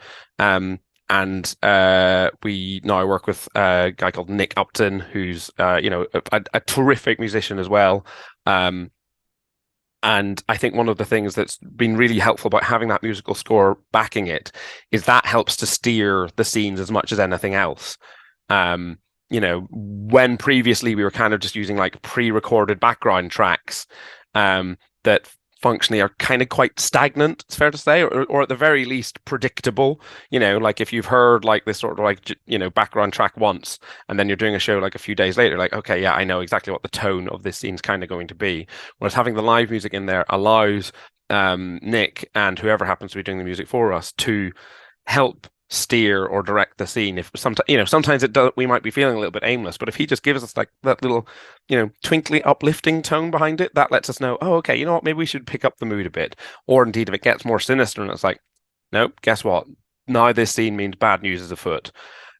And we now work with a guy called Nick Upton, who's a terrific musician as well. And I think one of the things that's been really helpful about having that musical score backing it is that helps to steer the scenes as much as anything else. When previously we were kind of just using like pre-recorded background tracks that functionally are kind of quite stagnant, it's fair to say, or at the very least predictable. Like if you've heard like this sort of like, background track once, and then you're doing a show like a few days later, like, okay, yeah, I know exactly what the tone of this scene's kind of going to be. Whereas having the live music in there allows Nick and whoever happens to be doing the music for us to help steer or direct the scene. If sometimes it does, we might be feeling a little bit aimless, but if he just gives us like that little, twinkly, uplifting tone behind it, that lets us know, oh, okay, you know what, maybe we should pick up the mood a bit. Or indeed, if it gets more sinister and it's like, nope, guess what? Now this scene means bad news is afoot.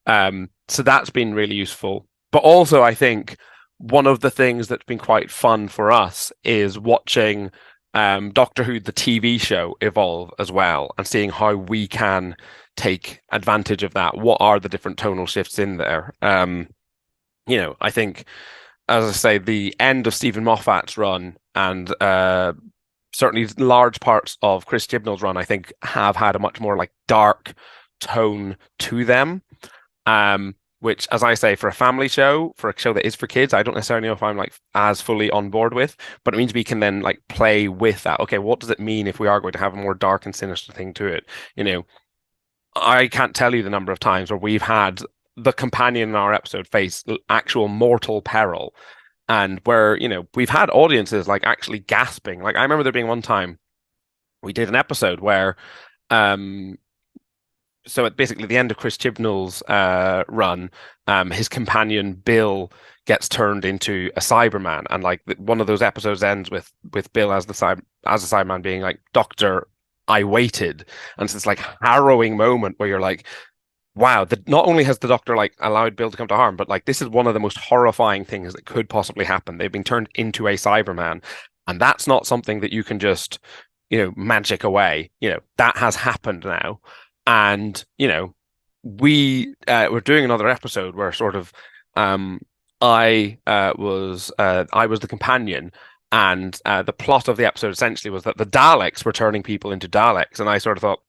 So that's been really useful. But also, I think one of the things that's been quite fun for us is watching Doctor Who, the TV show, evolve as well, and seeing how we can take advantage of that. What are the different tonal shifts in there? I think, as I say, the end of Stephen Moffat's run and certainly large parts of Chris Chibnall's run, I think, have had a much more like dark tone to them. Which, as I say, for a family show, for a show that is for kids, I don't necessarily know if I'm like as fully on board with, but it means we can then like play with that. Okay, what does it mean if we are going to have a more dark and sinister thing to it? I can't tell you the number of times where we've had the companion in our episode face actual mortal peril, and where, we've had audiences like actually gasping. Like I remember there being one time we did an episode where so at basically the end of Chris Chibnall's run, his companion Bill gets turned into a Cyberman, and like one of those episodes ends with Bill as a Cyberman being like, "Doctor, I waited," and it's this like harrowing moment where you're like, "Wow!" Not only has the Doctor like allowed Bill to come to harm, but like this is one of the most horrifying things that could possibly happen. They've been turned into a Cyberman, and that's not something that you can just magic away. That has happened now. And we were doing another episode where sort of I was the companion, and the plot of the episode essentially was that the Daleks were turning people into Daleks, and I sort of thought,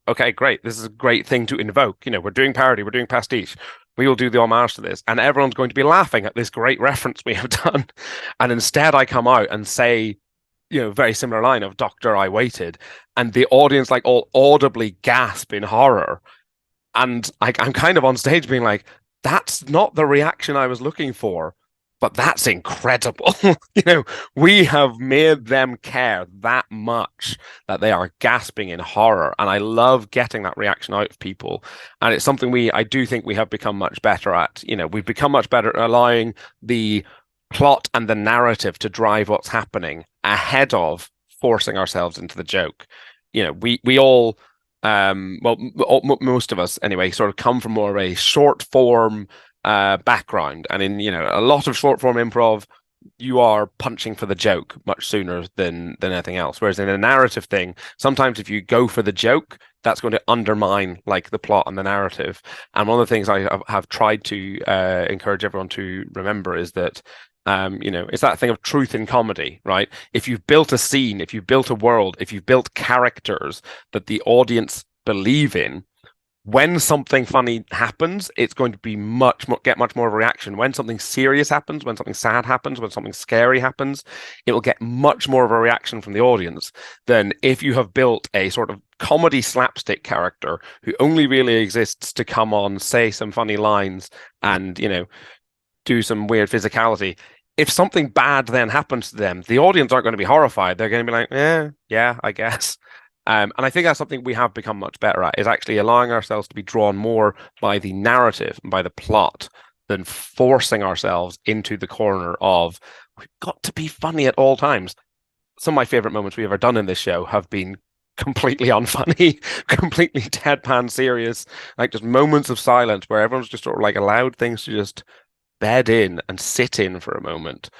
okay, great, this is a great thing to invoke. We're doing parody, we're doing pastiche, we will do the homage to this, and everyone's going to be laughing at this great reference we have done. And instead, I come out and say, very similar line of "Doctor, I waited," and the audience like all audibly gasp in horror. And I'm kind of on stage being like, that's not the reaction I was looking for, but that's incredible. We have made them care that much that they are gasping in horror. And I love getting that reaction out of people. And it's something I do think we have become much better at. We've become much better at allowing the plot and the narrative to drive what's happening ahead of forcing ourselves into the joke. We all, most of us anyway, sort of come from more of a short form background, and in a lot of short form improv, you are punching for the joke much sooner than anything else. Whereas in a narrative thing, sometimes if you go for the joke, that's going to undermine like the plot and the narrative. And one of the things I have tried to encourage everyone to remember is that it's that thing of truth in comedy, right? If you've built a scene, if you've built a world, if you've built characters that the audience believe in, when something funny happens, it's going to be get much more of a reaction. When something serious happens, when something sad happens, when something scary happens, it will get much more of a reaction from the audience than if you have built a sort of comedy slapstick character who only really exists to come on, say some funny lines, and do some weird physicality. If something bad then happens to them, the audience aren't going to be horrified. They're going to be like, yeah, I guess. And I think that's something we have become much better at, is actually allowing ourselves to be drawn more by the narrative and by the plot than forcing ourselves into the corner of we've got to be funny at all times. Some of my favorite moments we've ever done in this show have been completely unfunny, completely deadpan serious, like just moments of silence where everyone's just sort of like allowed things to just bed in and sit in for a moment.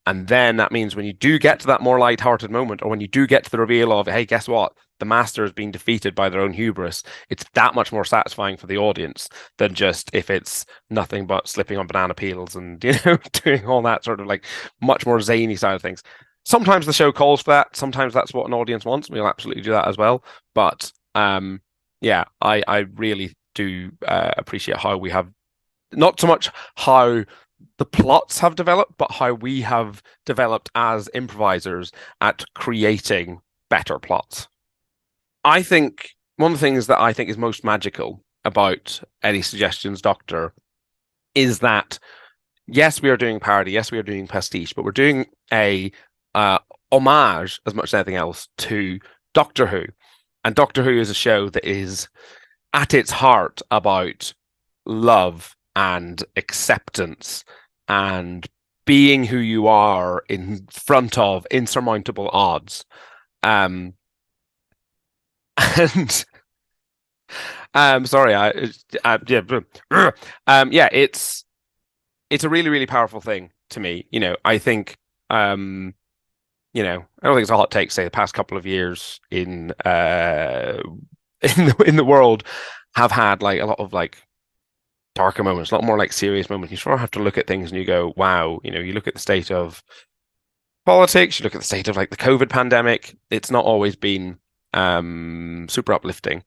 And then that means when you do get to that more lighthearted moment, or when you do get to the reveal of, hey, guess what? The master has been defeated by their own hubris. It's that much more satisfying for the audience than just if it's nothing but slipping on banana peels and, doing all that sort of like much more zany side of things. Sometimes the show calls for that. Sometimes that's what an audience wants. We'll absolutely do that as well. But yeah, I really do appreciate how we have not so much how the plots have developed, but how we have developed as improvisers at creating better plots. I think one of the things that I think is most magical about Any Suggestions, Doctor is that, yes, we are doing parody, yes, we are doing pastiche, but we're doing a homage as much as anything else to Doctor Who. And Doctor Who is a show that is at its heart about love and acceptance and being who you are in front of insurmountable odds. And sorry, yeah, it's a really, really powerful thing to me. I think I don't think it's a hot take to say the past couple of years in the world have had like a lot of like darker moments, a lot more like serious moments. You sort of have to look at things and you go, wow, you look at the state of politics, you look at the state of like the COVID pandemic, it's not always been super uplifting.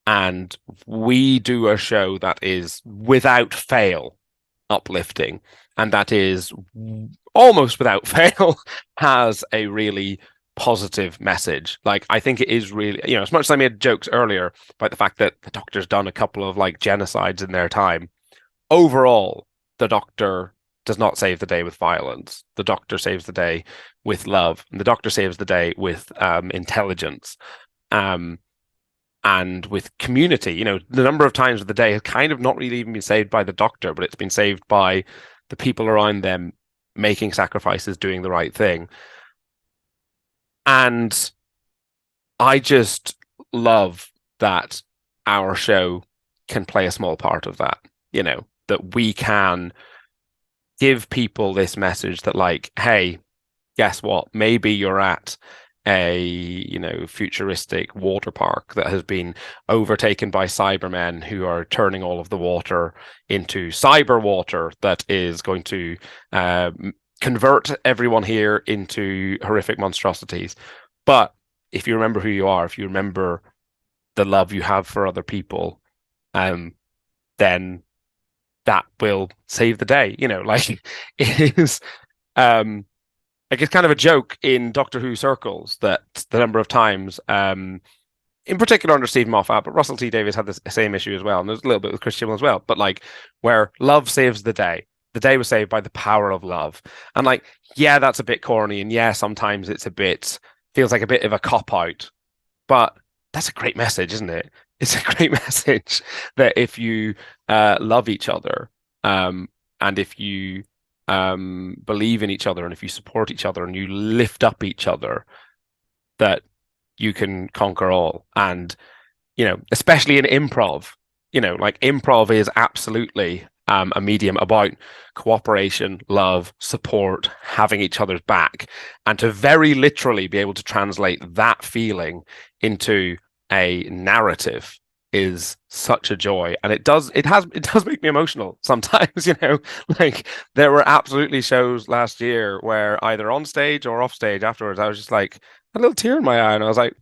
And we do a show that is without fail uplifting, and that is almost without fail has a really positive message. Like, I think it is really, as much as I made jokes earlier about the fact that the Doctor's done a couple of like genocides in their time, overall, the Doctor does not save the day with violence. The Doctor saves the day with love, and the Doctor saves the day with intelligence, and with community. The number of times of the day has kind of not really even been saved by the Doctor, but it's been saved by the people around them making sacrifices, doing the right thing. And I just love that our show can play a small part of that, that we can give people this message that like, hey, guess what? Maybe you're at a futuristic water park that has been overtaken by Cybermen who are turning all of the water into cyber water that is going to convert everyone here into horrific monstrosities. But if you remember who you are, if you remember the love you have for other people, then that will save the day. Like it is like it's kind of a joke in Doctor Who circles that the number of times, in particular under Stephen Moffat, but Russell T Davies had the same issue as well, and there's a little bit with Chris Chibnall as well, but like where love saves the day. The day was saved by the power of love. And like, yeah, that's a bit corny, and yeah, sometimes it's feels like a bit of a cop-out, but that's a great message, isn't it? It's a great message that if you love each other, and if you believe in each other, and if you support each other and you lift up each other, that you can conquer all. And especially in improv, like improv is absolutely a medium about cooperation, love, support, having each other's back, and to very literally be able to translate that feeling into a narrative is such a joy. And it does make me emotional sometimes. Like there were absolutely shows last year where either on stage or off stage afterwards I was just like a little tear in my eye, and I was like,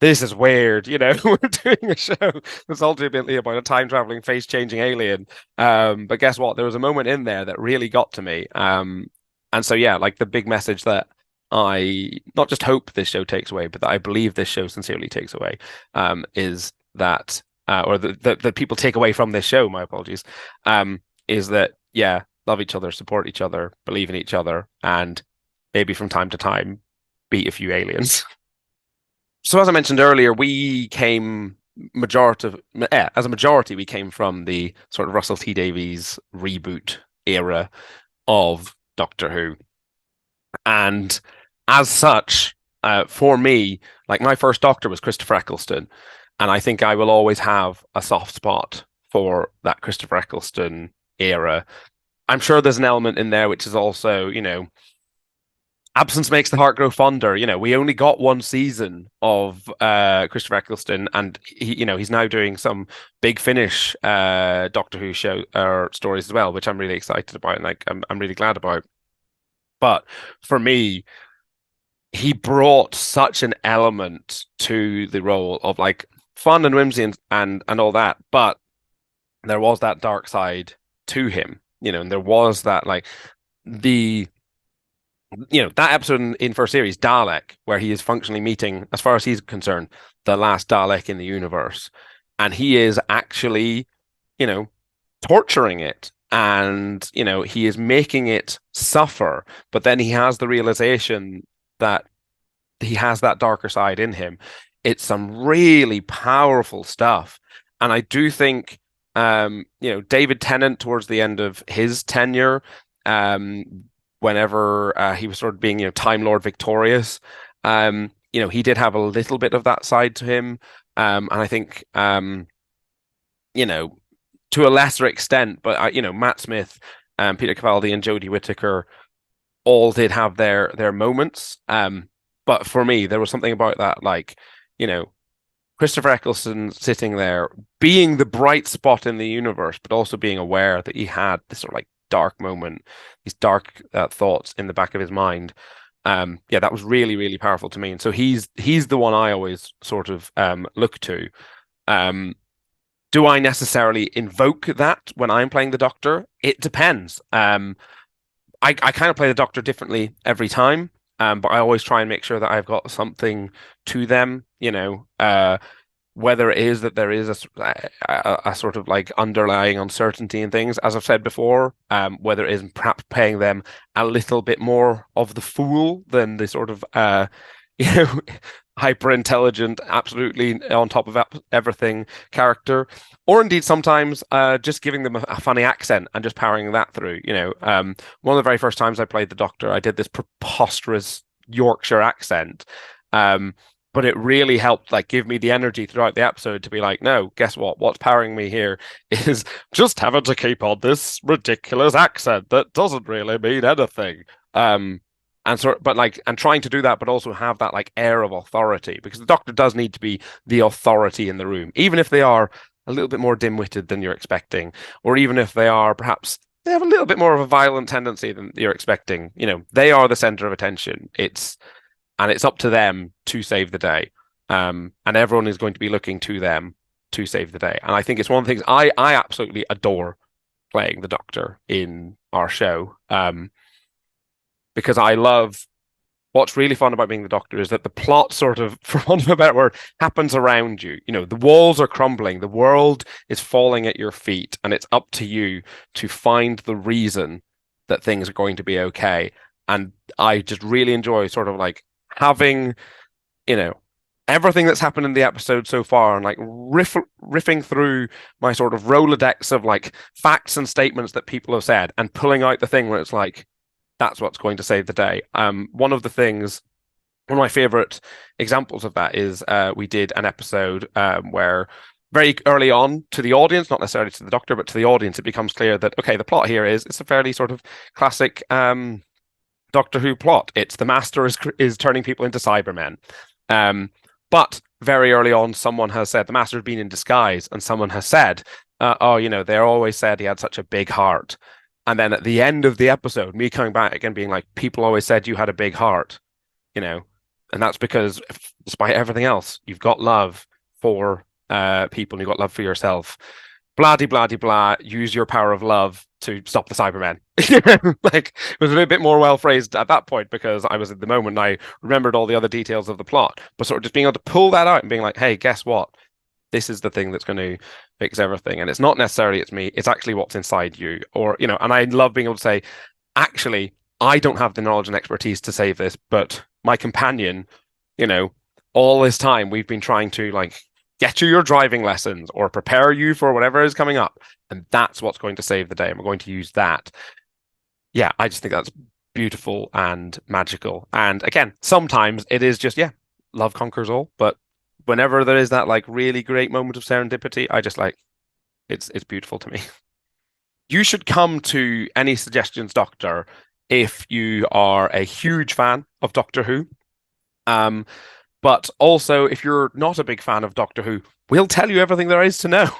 this is weird. We're doing a show that's ultimately about a time-traveling, face-changing alien. But guess what? There was a moment in there that really got to me. And so, yeah, like the big message that I not just hope this show takes away, but that I believe this show sincerely takes away, is that, or that people take away from this show, my apologies, is that, yeah, love each other, support each other, believe in each other, and maybe from time to time, beat a few aliens. So as I mentioned earlier, we came as a majority, we came from the sort of Russell T Davies reboot era of Doctor Who. And as such, for me, like my first Doctor was Christopher Eccleston, and I think I will always have a soft spot for that Christopher Eccleston era. I'm sure there's an element in there which is also, absence makes the heart grow fonder. We only got one season of Christopher Eccleston, and he's now doing some big finish Doctor Who show stories as well, which I'm really excited about, and like I'm really glad about. But for me, he brought such an element to the role of like fun and whimsy and all that, but there was that dark side to him, and there was that like the that episode in first series, Dalek, where he is functionally meeting, as far as he's concerned, the last Dalek in the universe. And he is actually, torturing it. And, he is making it suffer. But then he has the realization that he has that darker side in him. It's some really powerful stuff. And I do think, David Tennant, towards the end of his tenure, whenever he was sort of being, Time Lord victorious, he did have a little bit of that side to him. And I think, to a lesser extent, but, Matt Smith, Peter Capaldi and Jodie Whittaker all did have their moments. But for me, there was something about that, like, Christopher Eccleston sitting there, being the bright spot in the universe, but also being aware that he had this sort of like dark moment, these dark thoughts in the back of his mind. That was really, really powerful to me. And so he's the one I always sort of look to. Do I necessarily invoke that when I'm playing the Doctor? It depends. I kind of play the Doctor differently every time, but I always try and make sure that I've got something to them, whether it is that there is a sort of like underlying uncertainty in things, as I've said before, whether it is perhaps paying them a little bit more of the fool than the sort of, hyper intelligent, absolutely on top of everything character, or indeed sometimes just giving them a funny accent and just powering that through. One of the very first times I played the Doctor, I did this preposterous Yorkshire accent. But it really helped like give me the energy throughout the episode to be like, no, guess what? What's powering me here is just having to keep on this ridiculous accent that doesn't really mean anything. And trying to do that, but also have that like air of authority, because the Doctor does need to be the authority in the room, even if they are a little bit more dim-witted than you're expecting, or even if they are perhaps they have a little bit more of a violent tendency than you're expecting. They are the center of attention. It's up to them to save the day. And everyone is going to be looking to them to save the day. And I think it's one of the things I absolutely adore playing the Doctor in our show. Because I love what's really fun about being the Doctor is that the plot sort of, for want of a better word, happens around you. The walls are crumbling, the world is falling at your feet, and it's up to you to find the reason that things are going to be okay. And I just really enjoy sort of like having, everything that's happened in the episode so far, and like riffing through my sort of Rolodex of like facts and statements that people have said, and pulling out the thing where it's like, that's what's going to save the day. One of my favorite examples of that is we did an episode where very early on to the audience, not necessarily to the Doctor, but to the audience, it becomes clear that, okay, the plot here it's a fairly sort of classic Doctor Who plot. It's the Master is turning people into Cybermen. But very early on, someone has said the Master has been in disguise, and someone has said, they always said he had such a big heart. And then at the end of the episode, me coming back again, being like, people always said you had a big heart, and that's because despite everything else, you've got love for people, and you've got love for yourself. Blah, de, blah, de, blah, use your power of love to stop the Cybermen. Like, it was a bit more well phrased at that point because I was in the moment and I remembered all the other details of the plot. But sort of just being able to pull that out and being like, hey, guess what? This is the thing that's going to fix everything. And it's not necessarily it's me, it's actually what's inside you. Or, and I love being able to say, actually, I don't have the knowledge and expertise to save this, but my companion, all this time we've been trying to like get you your driving lessons or prepare you for whatever is coming up. And that's what's going to save the day. And we're going to use that. Yeah, I just think that's beautiful and magical. And again, sometimes it is just, yeah, love conquers all. But whenever there is that like really great moment of serendipity, I just like it's beautiful to me. You should come to Any Suggestions Doctor if you are a huge fan of Doctor Who. But also, if you're not a big fan of Doctor Who, we'll tell you everything there is to know.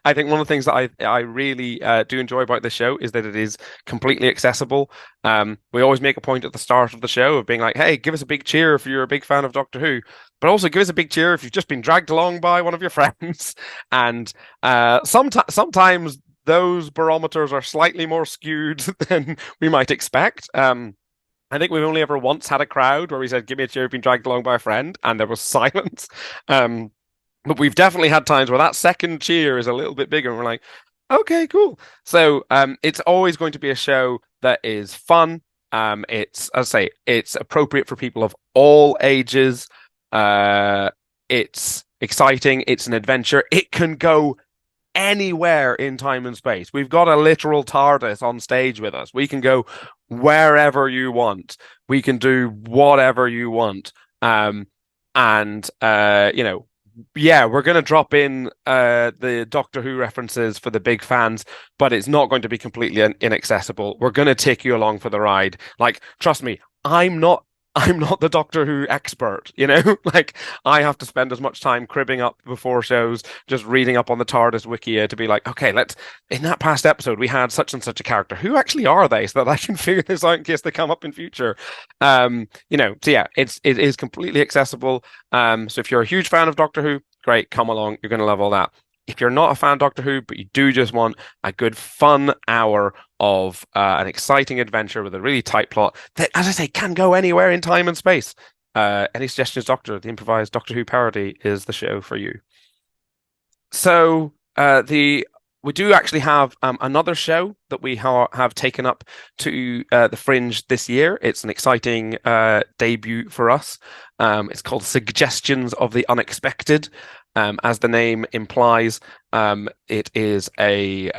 I think one of the things that I really do enjoy about this show is that it is completely accessible. We always make a point at the start of the show of being like, "Hey, give us a big cheer if you're a big fan of Doctor Who," but also give us a big cheer if you've just been dragged along by one of your friends. And sometimes those barometers are slightly more skewed than we might expect. I think we've only ever once had a crowd where we said, "Give me a cheer, being dragged along by a friend," and there was silence. But we've definitely had times where that second cheer is a little bit bigger, and we're like, "Okay, cool." So it's always going to be a show that is fun. It's, as I say, it's appropriate for people of all ages. It's exciting. It's an adventure. It can go anywhere in time and space. We've got a literal TARDIS on stage with us. We can go wherever you want. We can do whatever you want. Yeah, we're going to drop in the Doctor Who references for the big fans, but it's not going to be completely inaccessible. We're going to take you along for the ride. Like, trust me, I'm not the Doctor Who expert, like I have to spend as much time cribbing up before shows, just reading up on the TARDIS Wikia to be like, okay, in that past episode, we had such and such a character. Who actually are they? So that I can figure this out in case they come up in future. So yeah, it is completely accessible. So if you're a huge fan of Doctor Who, great, come along. You're going to love all that. If you're not a fan of Doctor Who, but you do just want a good fun hour of an exciting adventure with a really tight plot that, as I say, can go anywhere in time and space, Any Suggestions Doctor, the improvised Doctor Who parody, is the show for you. So we do actually have another show that we have taken up to the Fringe this year. It's an exciting debut for us. It's called Suggestions of the Unexpected. As the name implies, it is a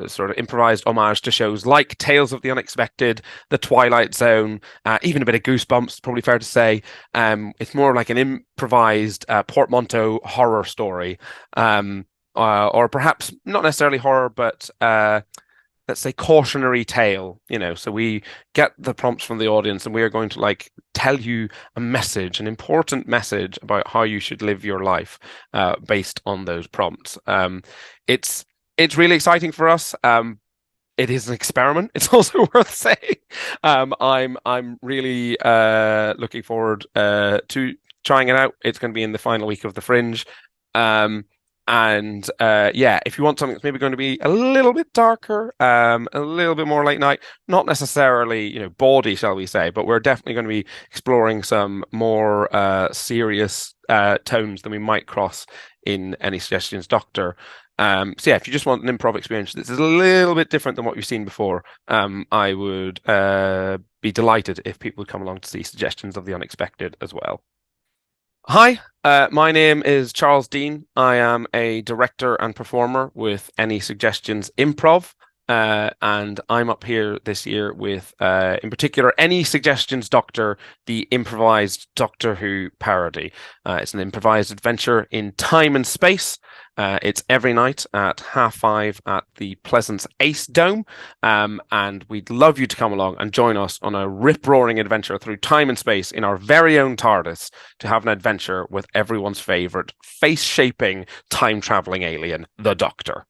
sort of improvised homage to shows like Tales of the Unexpected, The Twilight Zone, even a bit of Goosebumps, probably fair to say. It's more like an improvised portmanteau horror story, or perhaps not necessarily horror, but let's say cautionary tale. So we get the prompts from the audience and we are going to tell you a message, an important message about how you should live your life based on those prompts. It's really exciting for us. It is an experiment. It's also worth saying. I'm really looking forward to trying it out. It's going to be in the final week of the Fringe. If you want something that's maybe going to be a little bit darker, a little bit more late night, not necessarily, bawdy, shall we say, but we're definitely going to be exploring some more serious tones than we might cross in Any Suggestions Doctor. If you just want an improv experience that's a little bit different than what you've seen before, I would be delighted if people would come along to see Suggestions of the Unexpected as well. Hi, my name is Charles Deane. I am a director and performer with Any Suggestions Improv, and I'm up here this year with, in particular, Any Suggestions Doctor, the improvised Doctor Who parody. It's an improvised adventure in time and space. It's every night at 5:30 at the Pleasance Ace Dome, and we'd love you to come along and join us on a rip-roaring adventure through time and space in our very own TARDIS to have an adventure with everyone's favourite face-shaping, time-travelling alien, the Doctor.